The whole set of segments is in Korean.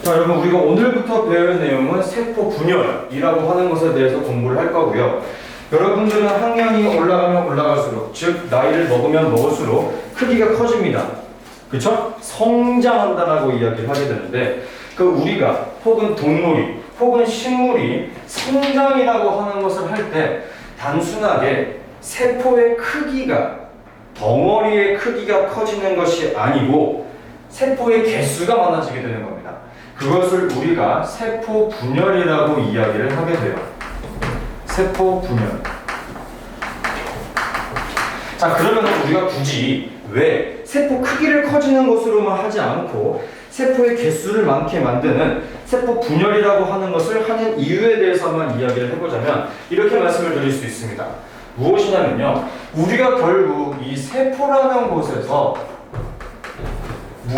자, 여러분 우리가 오늘부터 배울 내용은 세포 분열이라고 하는 것에 대해서 공부를 할 거고요. 여러분들은 학년이 올라가면 올라갈수록, 즉 나이를 먹으면 먹을수록 크기가 커집니다. 그쵸? 성장한다라고 이야기를 하게 되는데, 그 우리가 혹은 동물이 혹은 식물이 성장이라고 하는 것을 할 때 단순하게 세포의 크기가, 덩어리의 크기가 커지는 것이 아니고 세포의 개수가 많아지게 되는 겁니다. 그것을 우리가 세포 분열이라고 이야기를 하게 돼요. 세포 분열. 자, 그러면 우리가 굳이 왜 세포 크기를 커지는 것으로만 하지 않고 세포의 개수를 많게 만드는 세포 분열이라고 하는 것을 하는 이유에 대해서만 이야기를 해보자면 이렇게 말씀을 드릴 수 있습니다. 무엇이냐면요, 우리가 결국 이 세포라는 곳에서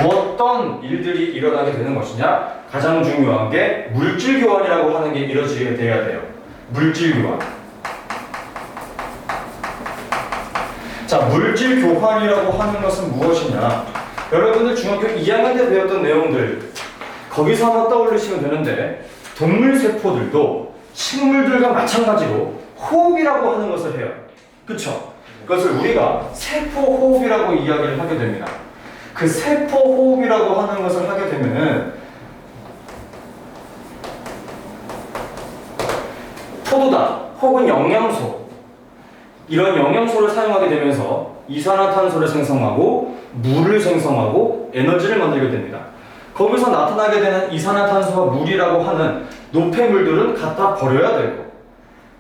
어떤 일들이 일어나게 되는 것이냐, 가장 중요한 게 물질 교환이라고 하는 게 이루어지게 돼야 돼요. 물질 교환. 자, 물질 교환이라고 하는 것은 무엇이냐? 여러분들 중학교 2학년 때 배웠던 내용들 거기서 한번 떠올리시면 되는데, 동물 세포들도 식물들과 마찬가지로 호흡이라고 하는 것을 해요. 그쵸? 그것을 우리가 세포 호흡이라고 이야기를 하게 됩니다. 그 세포 호흡이라고 하는 것을 하게 되면은 포도당 혹은 영양소, 이런 영양소를 사용하게 되면서 이산화탄소를 생성하고 물을 생성하고 에너지를 만들게 됩니다. 거기서 나타나게 되는 이산화탄소와 물이라고 하는 노폐물들은 갖다 버려야 되고,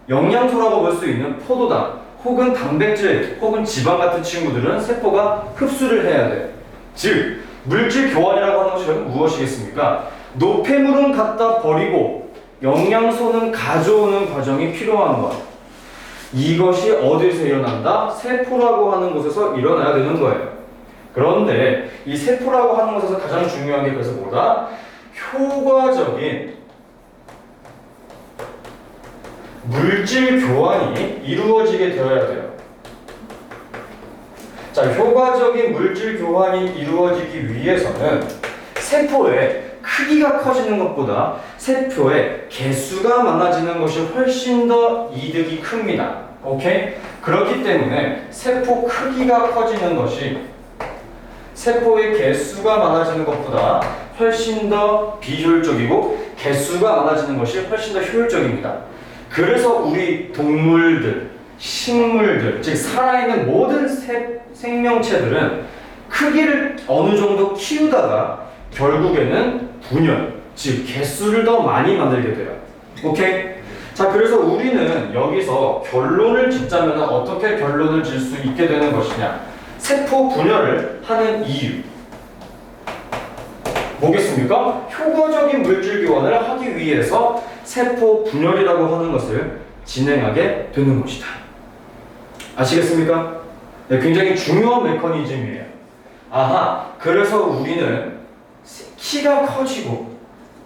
영양소라고 볼 수 있는 포도당 혹은 단백질 혹은 지방 같은 친구들은 세포가 흡수를 해야 돼. 즉 물질 교환이라고 하는 것이 무엇이겠습니까? 노폐물은 갖다 버리고 영양소는 가져오는 과정이 필요한 것. 이것이 어디서 일어난다? 세포라고 하는 곳에서 일어나야 되는 거예요. 그런데 이 세포라고 하는 곳에서 가장 중요한 게 그래서 뭐다? 효과적인 물질 교환이 이루어지게 되어야 돼요. 자, 효과적인 물질 교환이 이루어지기 위해서는 세포의 크기가 커지는 것보다 세포의 개수가 많아지는 것이 훨씬 더 이득이 큽니다. 오케이? 그렇기 때문에 세포 크기가 커지는 것이 세포의 개수가 많아지는 것보다 훨씬 더 비효율적이고, 개수가 많아지는 것이 훨씬 더 효율적입니다. 그래서 우리 동물들, 식물들, 즉 살아있는 모든 생명체들은 크기를 어느 정도 키우다가 결국에는 분열, 즉 개수를 더 많이 만들게 돼요. 오케이? 자, 그래서 우리는 여기서 결론을 짓자면 어떻게 결론을 질 수 있게 되는 것이냐? 세포 분열을 하는 이유 뭐겠습니까? 효과적인 물질 교환을 하기 위해서 세포 분열이라고 하는 것을 진행하게 되는 것이다. 아시겠습니까? 네, 굉장히 중요한 메커니즘이에요. 아하, 그래서 우리는 키가 커지고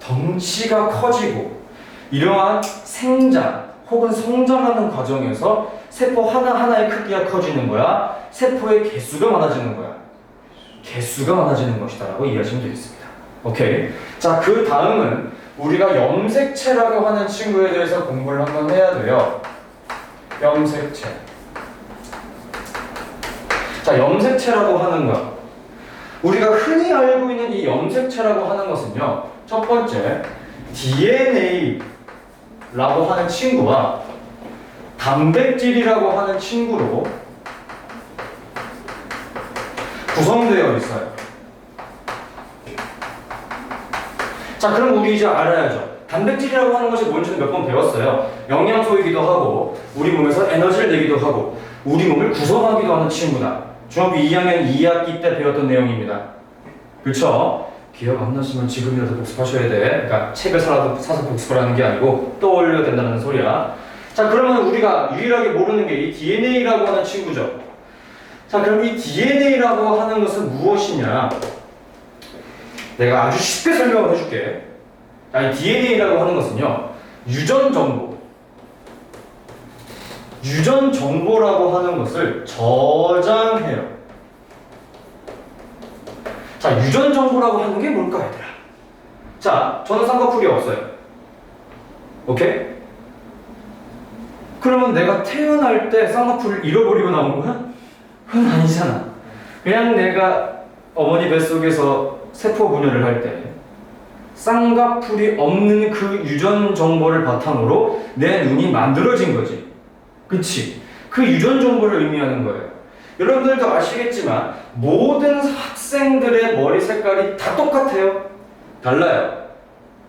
덩치가 커지고 이러한 생장 혹은 성장하는 과정에서 세포 하나하나의 크기가 커지는 거야? 세포의 개수가 많아지는 거야? 개수가 많아지는 것이다 라고 이해하시면 되겠습니다. 오케이. 자, 그 다음은 우리가 염색체라고 하는 친구에 대해서 공부를 한번 해야 돼요. 염색체. 자, 염색체라고 하는 것, 우리가 흔히 알고 있는 이 염색체라고 하는 것은요, 첫 번째 DNA라고 하는 친구와 단백질이라고 하는 친구로 구성되어 있어요. 자, 그럼 우리 이제 알아야죠. 단백질이라고 하는 것이 뭔지는 몇 번 배웠어요. 영양소이기도 하고 우리 몸에서 에너지를 내기도 하고 우리 몸을 구성하기도 하는 친구다. 중학교 2학년 2학기 때 배웠던 내용입니다. 그렇죠? 기억 안 나시면 지금이라도 복습하셔야 돼. 그러니까 책을 사서 복습을 하는 게 아니고 떠올려야 된다는 소리야. 자, 그러면 우리가 유일하게 모르는 게 이 DNA라고 하는 친구죠. 자, 그럼 이 DNA라고 하는 것은 무엇이냐? 내가 아주 쉽게 설명을 해줄게. 이 DNA라고 하는 것은요, 유전 정보라고 하는 것을 저장해요. 자, 유전 정보라고 하는 게 뭘까, 얘들아? 자, 저는 쌍꺼풀이 없어요. 오케이? 그러면 내가 태어날 때 쌍꺼풀을 잃어버리고 나온 거야? 그건 아니잖아. 그냥 내가 어머니 뱃속에서 세포 분열을 할 때 쌍꺼풀이 없는 그 유전 정보를 바탕으로 내 눈이 만들어진 거지. 그치? 그 유전 정보를 의미하는 거예요. 여러분들도 아시겠지만 모든 학생들의 머리 색깔이 다 똑같아요. 달라요.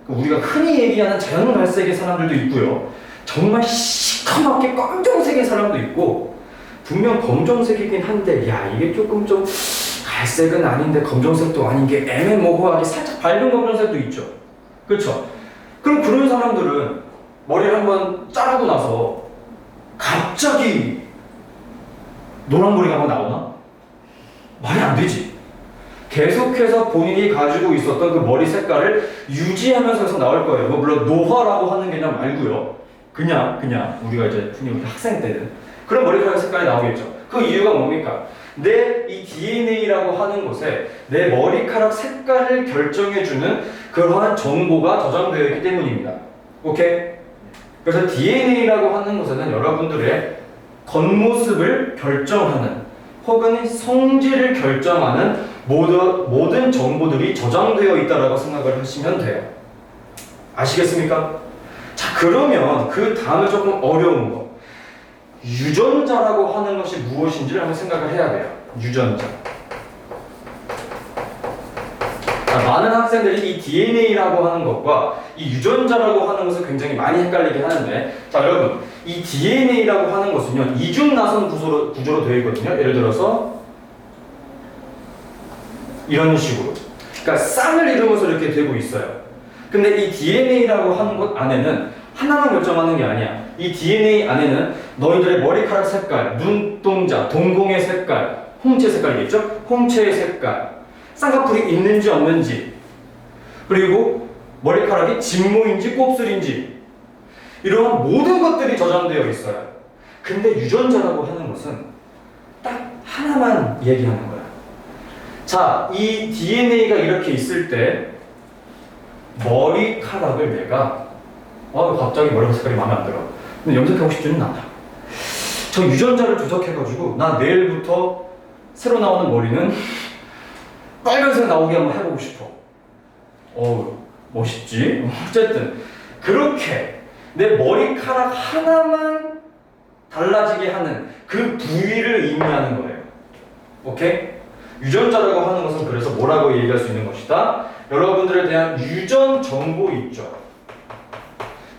우리가 흔히 얘기하는 자연갈색의 사람들도 있고요. 정말 시커멓게 검정색의 사람도 있고, 분명 검정색이긴 한데 야 이게 조금 좀 갈색은 아닌데 검정색도 아닌 게 애매모호하게 살짝 밝은 검정색도 있죠. 그렇죠? 그럼 그런 사람들은 머리를 한번 자르고 나서 갑자기 노란 머리가 한번 나오나? 말이 안 되지. 계속해서 본인이 가지고 있었던 그 머리 색깔을 유지하면서 해서 나올 거예요. 뭐 물론 노화라고 하는 개념 말고요. 그냥 우리가 이제 흔히 학생 때는 그런 머리카락 색깔이 나오겠죠. 그 이유가 뭡니까? 내 이 DNA라고 하는 곳에 내 머리카락 색깔을 결정해주는 그러한 정보가 저장되어 있기 때문입니다. 오케이? 그래서 DNA라고 하는 곳에는 여러분들의 겉모습을 결정하는 혹은 성질을 결정하는 모든 정보들이 저장되어 있다라고 생각을 하시면 돼요. 아시겠습니까? 자, 그러면 그 다음에 조금 어려운 거. 유전자라고 하는 것이 무엇인지를 한번 생각을 해야 돼요. 유전자. 자, 많은 학생들이 이 DNA라고 하는 것과 이 유전자라고 하는 것을 굉장히 많이 헷갈리게 하는데, 자, 여러분, 이 DNA라고 하는 것은요, 이중나선 구조로 되어 있거든요. 예를 들어서 이런 식으로. 그러니까 쌍을 이루면서 이렇게 되고 있어요. 근데 이 DNA라고 하는 것 안에는 하나만 결정하는 게 아니야. 이 DNA 안에는 너희들의 머리카락 색깔, 눈동자, 동공의 색깔, 홍채 색깔이겠죠? 홍채의 색깔, 쌍꺼풀이 있는지 없는지, 그리고 머리카락이 진모인지 곱슬인지, 이러한 모든 것들이 저장되어 있어요. 근데 유전자라고 하는 것은 딱 하나만 얘기하는 거야. 자, 이 DNA가 이렇게 있을 때 머리카락을 내가 갑자기 머리카락 색깔이 마음에 안 들어. 근데 염색하고 싶지는 않아. 저 유전자를 조작해가지고 나 내일부터 새로 나오는 머리는 빨간색 나오게 한번 해보고 싶어. 멋있지? 어쨌든 그렇게 내 머리카락 하나만 달라지게 하는 그 부위를 의미하는 거예요. 오케이? 유전자라고 하는 것은 그래서 뭐라고 얘기할 수 있는 것이다? 여러분들에 대한 유전 정보 있죠.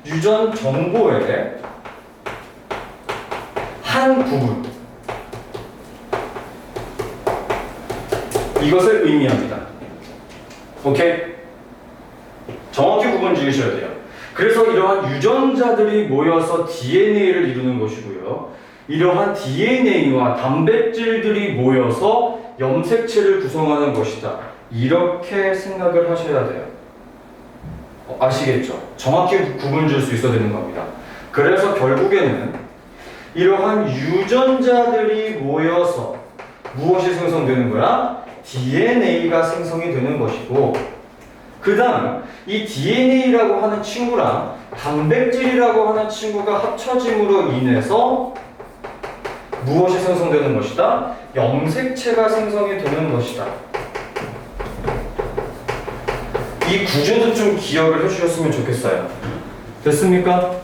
유전 정보의 한 부분, 이것을 의미합니다. 오케이? 정확히 구분 지으셔야 돼요. 그래서 이러한 유전자들이 모여서 DNA를 이루는 것이고요. 이러한 DNA와 단백질들이 모여서 염색체를 구성하는 것이다. 이렇게 생각을 하셔야 돼요. 아시겠죠? 정확히 구분 지을 수 있어야 되는 겁니다. 그래서 결국에는 이러한 유전자들이 모여서 무엇이 생성되는 거야? DNA가 생성이 되는 것이고, 그 다음 이 DNA라고 하는 친구랑 단백질이라고 하는 친구가 합쳐짐으로 인해서 무엇이 생성되는 것이다? 염색체가 생성이 되는 것이다. 이 구조도 좀 기억을 해주셨으면 좋겠어요. 됐습니까?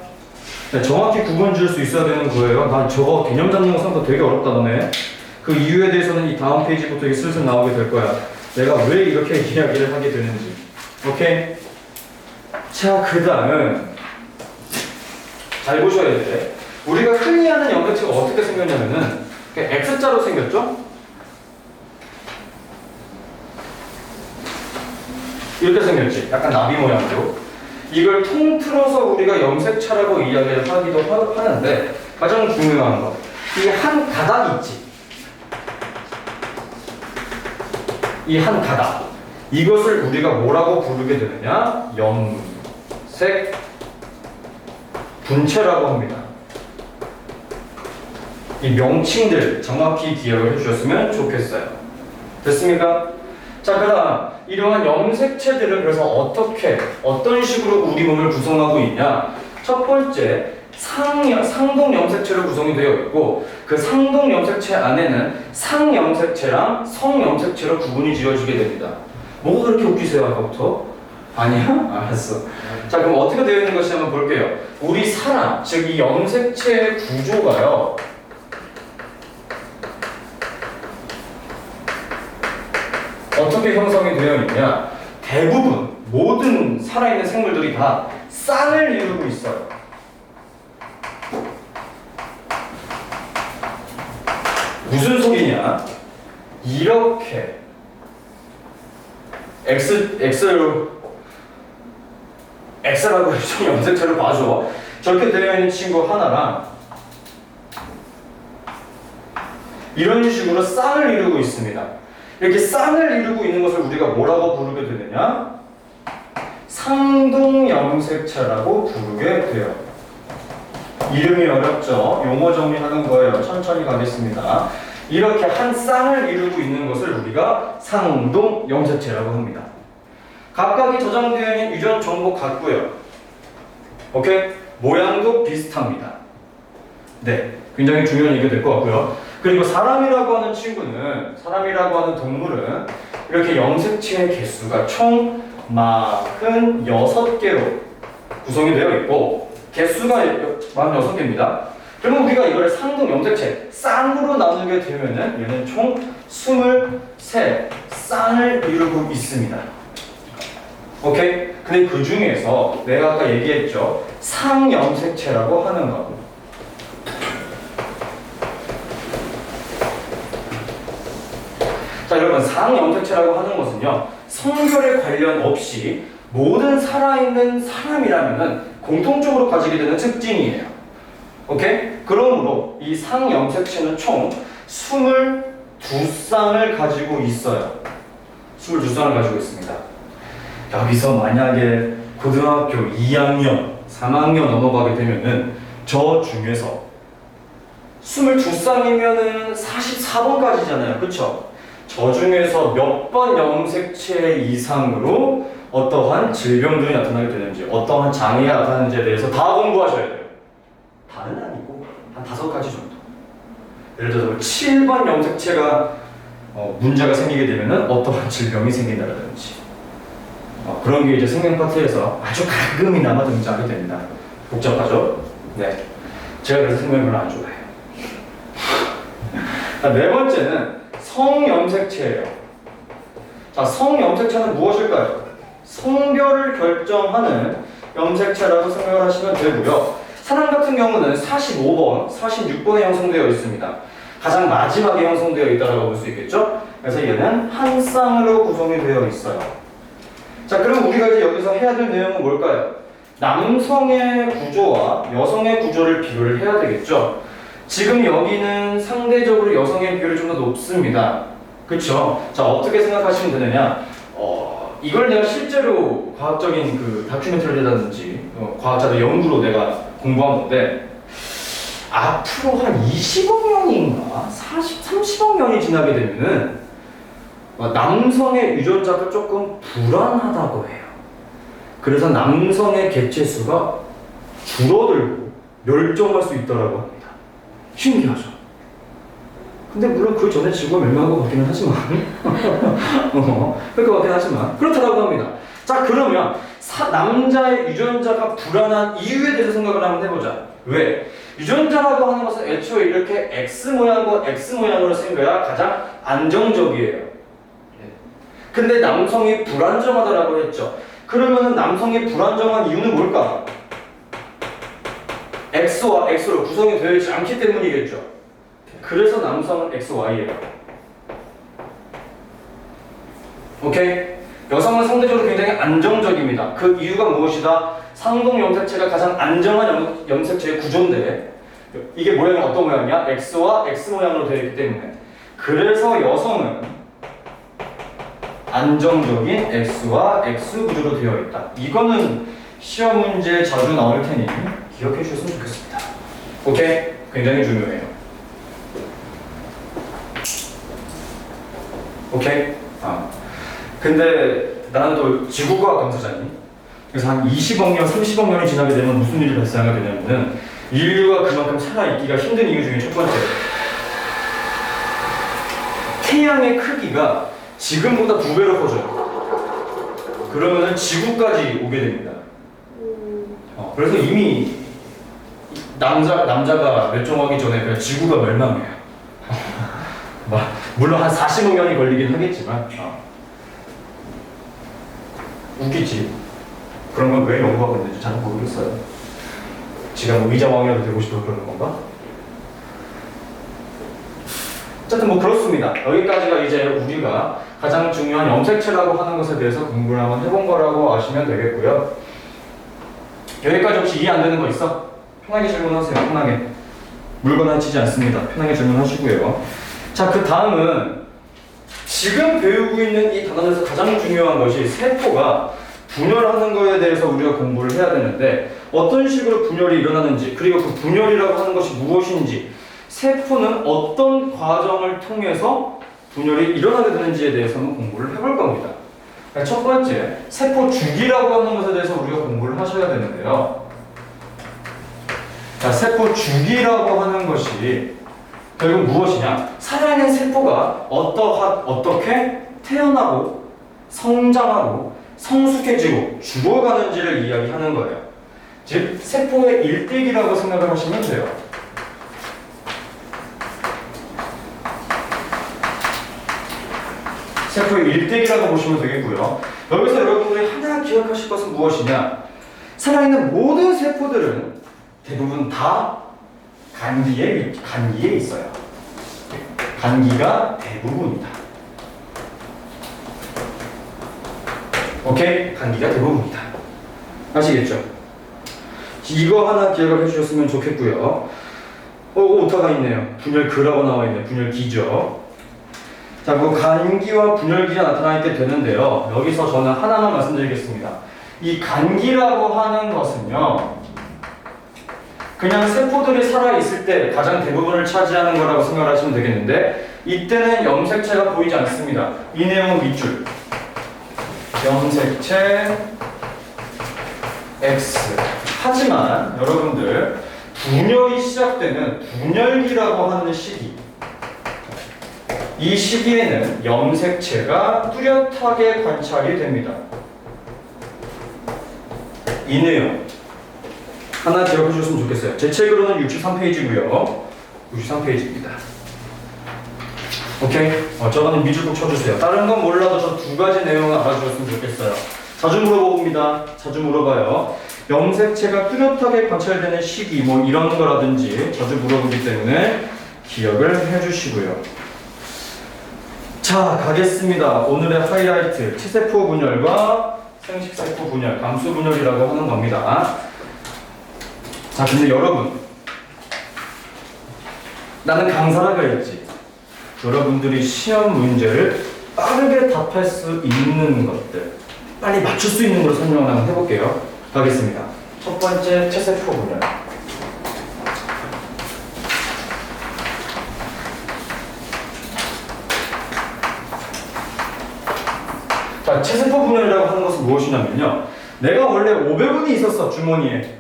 네, 정확히 구분 지을 수 있어야 되는 거예요. 난 저거 개념 잡는 거 생각보다 되게 어렵다 너네. 그 이유에 대해서는 이 다음 페이지부터 이게 슬슬 나오게 될 거야. 내가 왜 이렇게 이야기를 하게 되는지. 오케이? 자, 그 다음 잘 보셔야 돼. 우리가 흔히 하는 염색체가 어떻게 생겼냐면은 X자로 생겼죠? 이렇게 생겼지. 약간 나비 모양으로. 이걸 통틀어서 우리가 염색체라고 이야기를 하기도 하는데, 가장 중요한 거, 이 한 가닥 있지. 이 한 가닥. 이것을 우리가 뭐라고 부르게 되느냐? 염색 분체라고 합니다. 이 명칭들 정확히 기억을 해주셨으면 좋겠어요. 됐습니까? 자, 그 다음 이러한 염색체들은 그래서 어떤 식으로 우리 몸을 구성하고 있냐? 첫 번째, 상동 염색체로 구성이 되어 있고 그 상동 염색체 안에는 상염색체랑 성염색체로 구분이 지어지게 됩니다. 뭐가 그렇게 웃기세요 아까부터? 아니야? 알았어. 자, 그럼 어떻게 되어 있는 것인지 한번 볼게요. 우리 사람, 즉 이 염색체의 구조가요. 어떻게 형성이 되어 있냐? 대부분 모든 살아있는 생물들이 다 쌍을 이루고 있어요. 무슨 소리냐? 이렇게 X라고 해서 염색체를 봐줘. 저렇게 되어 있는 친구 하나랑 이런 식으로 쌍을 이루고 있습니다. 이렇게 쌍을 이루고 있는 것을 우리가 뭐라고 부르게 되느냐? 상동염색체라고 부르게 돼요. 이름이 어렵죠? 용어 정리하는 거예요. 천천히 가겠습니다. 이렇게 한 쌍을 이루고 있는 것을 우리가 상동염색체라고 합니다. 각각이 저장되어 있는 유전 정보 같고요. 오케이? 모양도 비슷합니다. 네, 굉장히 중요한 얘기가 될 것 같고요. 그리고 사람이라고 하는 친구는, 사람이라고 하는 동물은 이렇게 염색체의 개수가 총 46개로 구성이 되어 있고 개수가 46개입니다. 그러면 우리가 이걸 상동 염색체, 쌍으로 나누게 되면은 얘는 총 23쌍을 이루고 있습니다. 오케이? 근데 그 중에서 내가 아까 얘기했죠. 상염색체라고 하는 것. 자, 여러분, 상염색체라고 하는 것은요, 성별에 관련 없이 모든 살아있는 사람이라면은 공통적으로 가지게 되는 특징이에요. 오케이? 그러므로 이 상염색체는 총 22쌍을 가지고 있어요. 22쌍을 가지고 있습니다. 여기서 만약에 고등학교 2학년, 3학년 넘어가게 되면은 저 중에서 22쌍이면은 44번까지잖아요. 그쵸? 저 중에서 몇 번 염색체 이상으로 어떠한 질병들이 나타나게 되는지, 어떠한 장애가 나타나는지에 대해서 다 공부하셔야 돼요. 다는 아니고 한 5가지 정도. 예를 들어서 7번 염색체가 문제가 생기게 되면은 어떠한 질병이 생긴다든지 그런 게 이제 생명 파트에서 아주 가끔이나마 등장하게 됩니다. 복잡하죠? 네. 제가 그래서 생명을 별로 안 좋아해요. 네 번째는 성염색체예요. 자, 성염색체는 무엇일까요? 성별을 결정하는 염색체라고 생각을 하시면 되고요. 사람 같은 경우는 45번, 46번에 형성되어 있습니다. 가장 마지막에 형성되어 있다고 볼 수 있겠죠? 그래서 얘는 한 쌍으로 구성이 되어 있어요. 자, 그럼 우리가 이제 여기서 해야 될 내용은 뭘까요? 남성의 구조와 여성의 구조를 비교를 해야 되겠죠? 지금 여기는 상대적으로 여성의 비율이 좀 더 높습니다. 그쵸? 자, 어떻게 생각하시면 되느냐? 이걸 내가 실제로 과학적인 그 다큐멘터리라든지 과학자들 연구로 내가 공부한 건데 앞으로 한 20억 년인가 30억 년이 지나게 되면은 남성의 유전자가 조금 불안하다고 해요. 그래서 남성의 개체수가 줄어들고 멸종할 수 있다고 합니다. 신기하죠? 근데 물론 그 전에 지구가 멸망한 것 같기는 하지만 그럴 것 같긴 하지만 그렇다고 합니다. 자, 그러면 남자의 유전자가 불안한 이유에 대해서 생각을 한번 해보자. 왜? 유전자라고 하는 것은 애초에 이렇게 X모양과 X모양으로 생겨야 가장 안정적이에요. 근데 남성이 불안정하다라고 했죠. 그러면 남성이 불안정한 이유는 뭘까? X와 X로 구성이 되어 있지 않기 때문이겠죠. 그래서 남성은 XY예요. 오케이? 여성은 상대적으로 굉장히 안정적입니다. 그 이유가 무엇이다? 상동 염색체가 가장 안정한 염색체의 구조인데 이게 모양이 어떤 모양이야? X와 X 모양으로 되어 있기 때문에 그래서 여성은 안정적인 X와 X 구조로 되어 있다. 이거는 시험 문제에 자주 나올 테니 기억해 주셨으면 좋겠습니다. 오케이? 굉장히 중요해요. 오케이? 근데 나는 또 지구과학 강사잖니. 그래서 한 20억 년, 30억 년이 지나게 되면 무슨 일이 발생하게 되냐면은 인류가 그만큼 살아있기가 힘든 이유 중에 첫 번째, 태양의 크기가 지금보다 2배로 커져요. 그러면은 지구까지 오게 됩니다. 그래서 이미 남자가 멸종하기 전에 그냥 지구가 멸망해요. 물론 한 40억 년이 걸리긴 하겠지만 웃기지. 그런 건 왜 연구하고 있는지 잘 모르겠어요. 지가 뭐 의자왕이라도 되고 싶어 그러는 건가? 어쨌든 뭐 그렇습니다. 여기까지가 이제 우리가 가장 중요한 염색체라고 하는 것에 대해서 공부를 한번 해본 거라고 아시면 되겠고요. 여기까지 혹시 이해 안 되는 거 있어? 편하게 질문하세요. 편하게. 물건 해치지 않습니다. 편하게 질문하시고요. 자, 그 다음은 지금 배우고 있는 이 단원에서 가장 중요한 것이 세포가 분열하는 거에 대해서 우리가 공부를 해야 되는데 어떤 식으로 분열이 일어나는지, 그리고 그 분열이라고 하는 것이 무엇인지, 세포는 어떤 과정을 통해서 분열이 일어나게 되는지에 대해서는 공부를 해볼 겁니다. 첫 번째, 세포 주기라고 하는 것에 대해서 우리가 공부를 하셔야 되는데요. 자, 세포 주기라고 하는 것이 결국 무엇이냐? 살아있는 세포가 어떻게 태어나고 성장하고 성숙해지고 죽어가는지를 이야기하는 거예요. 즉, 세포의 일대기라고 생각을 하시면 돼요. 세포의 일대기라고 보시면 되겠고요. 여기서 여러분들이 하나 기억하실 것은 무엇이냐? 살아있는 모든 세포들은 대부분 다 간기에 있어요. 간기가 대부분이다. 오케이? 간기가 대부분이다. 아시겠죠? 이거 하나 기억을 해주셨으면 좋겠고요. 오타가 있네요. 분열그라고 나와 있네요. 분열기죠. 자, 그 간기와 분열기가 나타나 있게 되는데요. 여기서 저는 하나만 말씀드리겠습니다. 이 간기라고 하는 것은요, 그냥 세포들이 살아있을 때 가장 대부분을 차지하는 거라고 생각하시면 되겠는데, 이때는 염색체가 보이지 않습니다. 이 내용은 밑줄. 염색체 X. 하지만 여러분들, 분열이 시작되는 분열기라고 하는 시기, 이 시기에는 염색체가 뚜렷하게 관찰이 됩니다. 이 내용 하나 기억해 주셨으면 좋겠어요. 제 책으로는 63페이지고요. 63페이지입니다. 오케이? 저거는 밑줄 꼭 쳐주세요. 다른 건 몰라도 저 두 가지 내용을 알아주셨으면 좋겠어요. 자주 물어봅니다. 자주 물어봐요. 염색체가 뚜렷하게 관찰되는 시기, 뭐 이런 거라든지 자주 물어보기 때문에 기억을 해주시고요. 자, 가겠습니다. 오늘의 하이라이트, 체세포 분열과 생식세포 분열, 감수 분열이라고 하는 겁니다. 자, 근데 여러분, 나는 강사라고 했지. 여러분들이 시험 문제를 빠르게 답할 수 있는 것들, 빨리 맞출 수 있는 걸 설명을 한번 해볼게요. 가겠습니다. 첫 번째, 체세포 분열. 자, 체세포 분열이라고 하는 것은 무엇이냐면요. 내가 원래 500원이 있었어, 주머니에.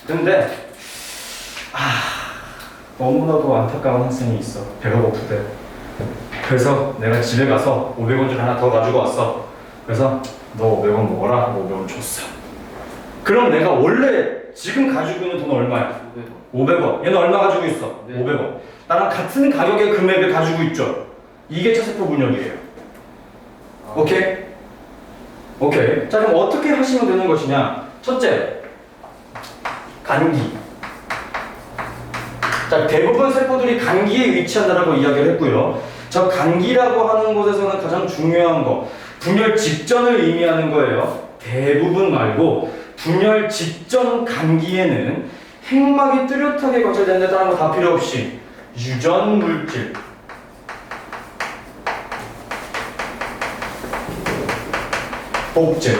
근데 너무나도 안타까운 학생이 있어. 배가 고프대. 그래서 내가 집에 가서 500원짜리 하나 더 가지고 왔어. 그래서 너 500원 먹어라 하고 500원 줬어. 그럼 내가 원래 지금 가지고 있는 돈 얼마야? 500원. 얘는 얼마 가지고 있어? 네. 500원. 나랑 같은 가격의 금액을 가지고 있죠. 이게 체세포 분열이에요. 오케이? 오케이. 자, 그럼 어떻게 하시면 되는 것이냐? 첫째, 간기. 자, 대부분 세포들이 간기에 위치한다라고 이야기를 했고요. 저 간기라고 하는 곳에서는 가장 중요한 거, 분열 직전을 의미하는 거예요. 대부분 말고 분열 직전 간기에는 핵막이 뚜렷하게 관찰되는데 다른 거 다 필요 없이 유전 물질, 복제.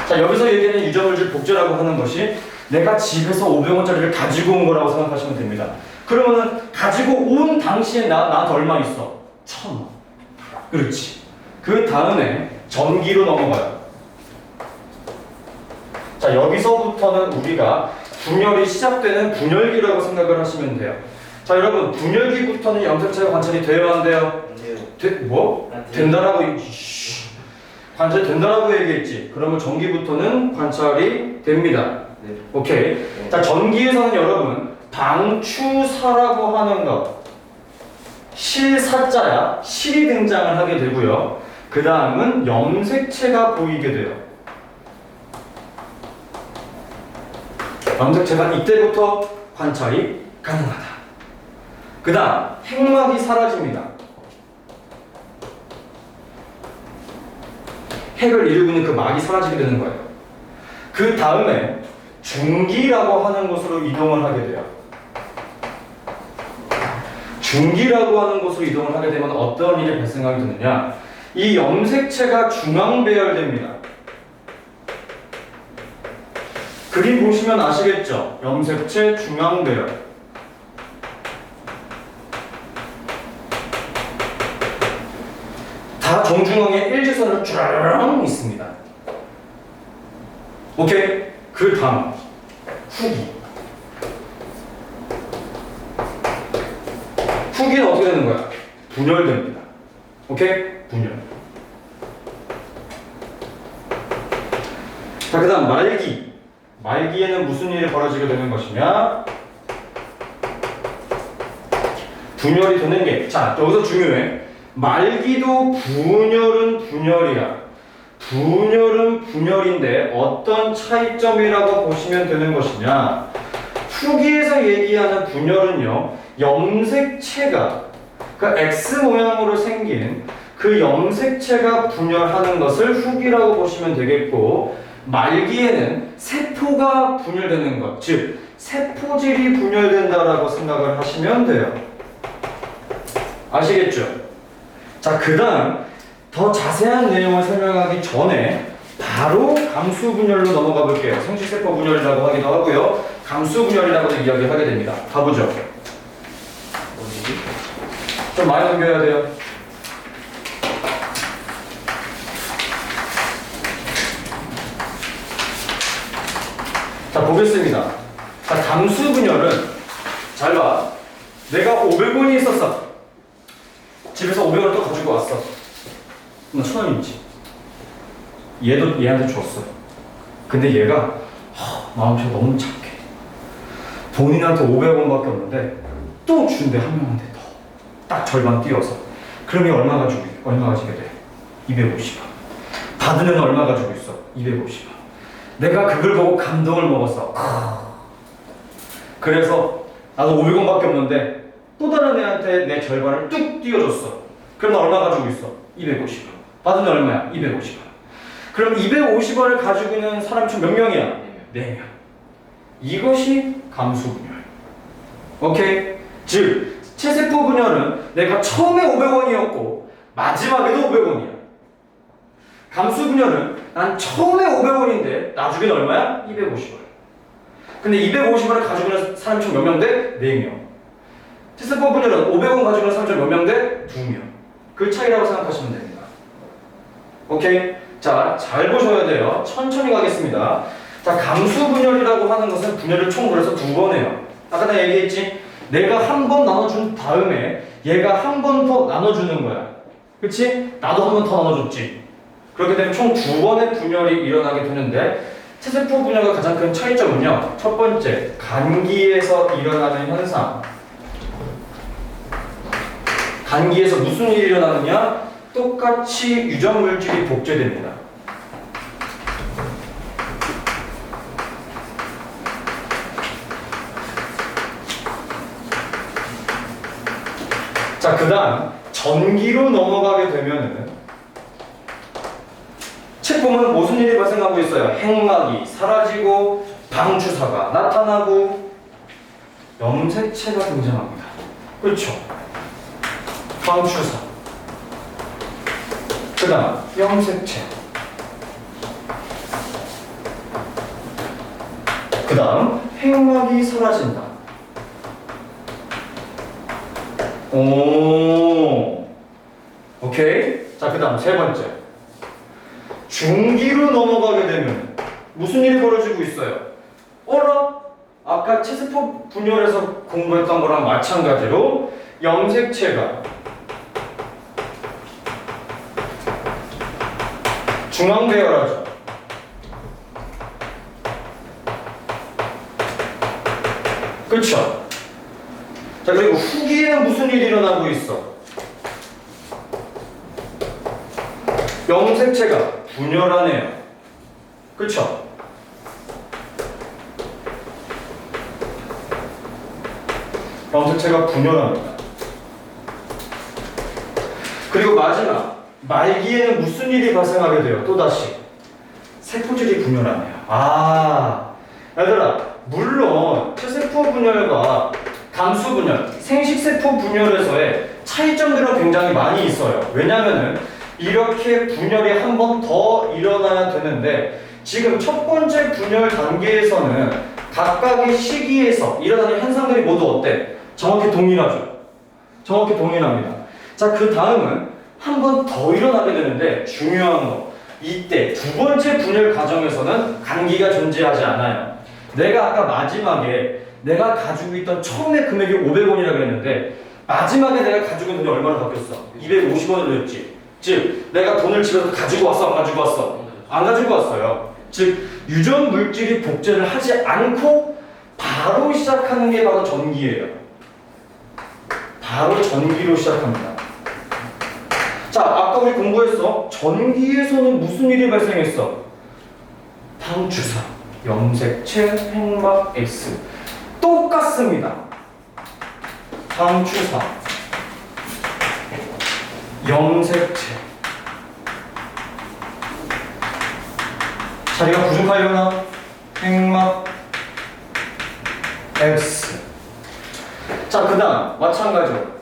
자, 여기서 얘기하는 유전물질 복제라고 하는 것이 내가 집에서 500원짜리를 가지고 온 거라고 생각하시면 됩니다. 그러면은 가지고 온 당시에 나한테 얼마 있어? 1,000원. 그렇지. 그 다음에 전기로 넘어가요. 자, 여기서부터는 우리가 분열이 시작되는 분열기라고 생각을 하시면 돼요. 자, 여러분, 분열기부터는 염색체가 관찰이 돼요, 안 돼요? 뭐? 된다라고 관찰이 된다라고 얘기했지. 그러면 전기부터는 관찰이 됩니다. 네. 오케이. 네. 자, 전기에서는 여러분 방추사라고 하는 것, 실사자야, 실이 등장을 하게 되고요. 그 다음은 염색체가 보이게 돼요. 염색체가 이때부터 관찰이 가능하다. 그 다음 핵막이 사라집니다. 핵을 이루고 있는 그 막이 사라지게 되는 거예요. 그 다음에 중기라고 하는 곳으로 이동을 하게 돼요. 중기라고 하는 곳으로 이동을 하게 되면 어떤 일이 발생하게 되느냐, 이 염색체가 중앙 배열됩니다. 그림 보시면 아시겠죠? 염색체 중앙 배열. 다 정중앙에 일직선으로 쫙 있습니다. 오케이? 그 다음 후기. 후기는 어떻게 되는 거야? 분열됩니다. 오케이? 분열. 자, 그 다음 말기. 말기에는 무슨 일이 벌어지게 되는 것이냐? 분열이 되는 게, 자, 여기서 중요해. 말기도 분열은 분열이야. 분열은 분열인데 어떤 차이점이라고 보시면 되는 것이냐? 후기에서 얘기하는 분열은요, 염색체가, 그 X 모양으로 생긴 그 염색체가 분열하는 것을 후기라고 보시면 되겠고, 말기에는 세포가 분열되는 것, 즉 세포질이 분열된다라고 생각을 하시면 돼요. 아시겠죠? 자, 그 다음 더 자세한 내용을 설명하기 전에 바로 감수분열로 넘어가 볼게요. 생식세포 분열이라고 하기도 하고요, 감수분열이라고도 이야기하게 됩니다. 가보죠. 어디지? 좀 많이 넘겨야 돼요. 자, 보겠습니다. 자, 감수분열은, 잘 봐. 내가 500원이 있었어. 집에서 500원을 또 가지고 왔어. 나 1000원이지. 얘도 얘한테 줬어. 근데 얘가 마음씨가 너무 착해. 본인한테 500원밖에 없는데 또 준대, 한 명한테 더. 딱 절반 띄워서. 그럼 얘 얼마 가지게 돼? 250원. 받은 애는 얼마 가지고 있어? 250원. 내가 그걸 보고 감동을 먹었어. 그래서 나도 500원밖에 없는데 또 다른 애한테 내 절반을 뚝 띄워줬어. 그럼 나 얼마 가지고 있어? 250원. 받은 애 얼마야? 250원. 그럼 250원을 가지고 있는 사람이 총 몇 명이야? 4명. 이것이 감수분열. 오케이? 즉, 체세포 분열은 내가 처음에 500원이었고 마지막에도 500원이야. 감수분열은 난 처음에 500원인데 나중엔 얼마야? 250원. 근데 250원을 가지고 있는 사람이 총 몇 명 돼? 4명. 체세포 분열은 500원 가지고 있는 사람이 총 몇 명 돼? 2명. 그 차이라고 생각하시면 됩니다. 오케이? 자, 잘 보셔야 돼요. 천천히 가겠습니다. 자, 감수분열이라고 하는 것은 분열을 총 그래서 2번 해요. 아까 내가 얘기했지? 내가 한 번 나눠준 다음에 얘가 한 번 더 나눠주는 거야. 그치? 나도 한 번 더 나눠줬지. 그렇게 되면 총 2번의 분열이 일어나게 되는데, 체세포 분열과 가장 큰 차이점은요, 첫 번째, 간기에서 일어나는 현상. 간기에서 무슨 일이 일어나느냐? 똑같이 유전물질이 복제됩니다. 자, 그 다음 전기로 넘어가게 되면은 책 보면 무슨 일이 발생하고 있어요? 핵막이 사라지고 방추사가 나타나고 염색체가 등장합니다. 그렇죠? 방추사, 그 다음 염색체, 그 다음 핵막이 사라진다. 오케이? 자, 그 다음 세 번째. 중기로 넘어가게 되면 무슨 일이 벌어지고 있어요? 어라? 아까 체세포 분열에서 공부했던 거랑 마찬가지로 염색체가 중앙 배열하죠. 그쵸? 자, 그리고 후기에는 무슨 일이 일어나고 있어? 염색체가 분열하네요. 그쵸? 염색체가 분열합니다. 그리고 마지막, 말기에는 무슨 일이 발생하게 돼요? 또다시 세포질이 분열하네요. 아, 얘들아, 물론 체세포 분열과 감수 분열, 생식세포 분열에서의 차이점들은 굉장히 많이 있어요. 왜냐면은 이렇게 분열이 한 번 더 일어나야 되는데 지금 첫 번째 분열 단계에서는 각각의 시기에서 일어나는 현상들이 모두 어때? 정확히 동일하죠. 정확히 동일합니다. 자, 그 다음은 한 번 더 일어나게 되는데 중요한 거, 이때 두 번째 분열 과정에서는 간기가 존재하지 않아요. 내가 아까 마지막에 내가 가지고 있던 처음에 금액이 500원이라고 그랬는데 마지막에 내가 가지고 있는 돈이 얼마나 바뀌었어? 250원을 냈지. 즉 내가 돈을 집에서 가지고 왔어, 안 가지고 왔어? 안 가지고 왔어요. 즉 유전 물질이 복제를 하지 않고 바로 시작하는 게 바로 전기예요. 바로 전기로 시작합니다. 자, 아까 우리 공부했어. 전기에서는 무슨 일이 발생했어? 방주사, 염색체, 핵막 X 똑같습니다. 방주사, 염색체. 자리가 부족하려나? 핵막 X. 자, 그 다음 마찬가지로.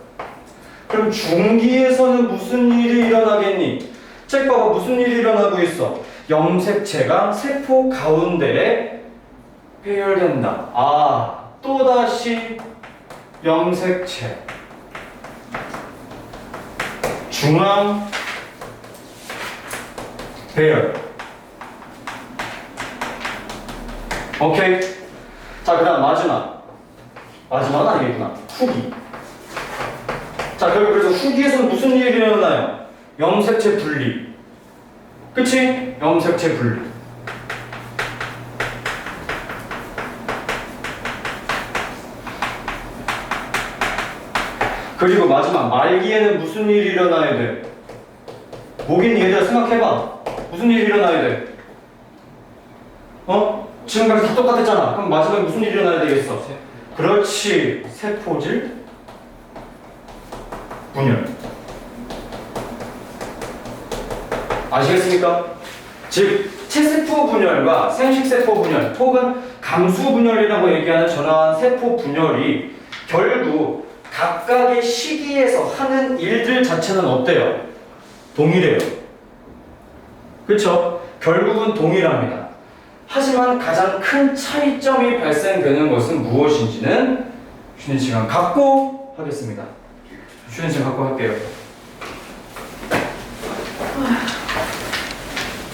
그럼 중기에서는 무슨 일이 일어나겠니? 책 봐봐, 무슨 일이 일어나고 있어? 염색체가 세포 가운데에 배열된다. 아, 또다시 염색체 중앙 배열. 오케이. 자, 그 다음 마지막은 아니겠구나. 후기. 자, 결국 그래서 후기에서는 무슨 일이 일어나요? 염색체 분리. 그치? 염색체 분리. 그리고 마지막 말기에는 무슨 일이 일어나야 돼? 뭐겠니? 얘들아 생각해봐. 무슨 일이 일어나야 돼? 어? 지금까지 다 똑같았잖아. 그럼 마지막에 무슨 일이 일어나야 되겠어? 그렇지. 세포질 분열. 아시겠습니까? 즉 체세포 분열과 생식세포 분열 혹은 감수 분열이라고 얘기하는 전환 세포 분열이 결국 각각의 시기에서 하는 일들 자체는 어때요? 동일해요. 그렇죠? 결국은 동일합니다. 하지만 가장 큰 차이점이 발생되는 것은 무엇인지는 쉬는 시간 갖고 하겠습니다. 쉬는 시간 갖고 할게요.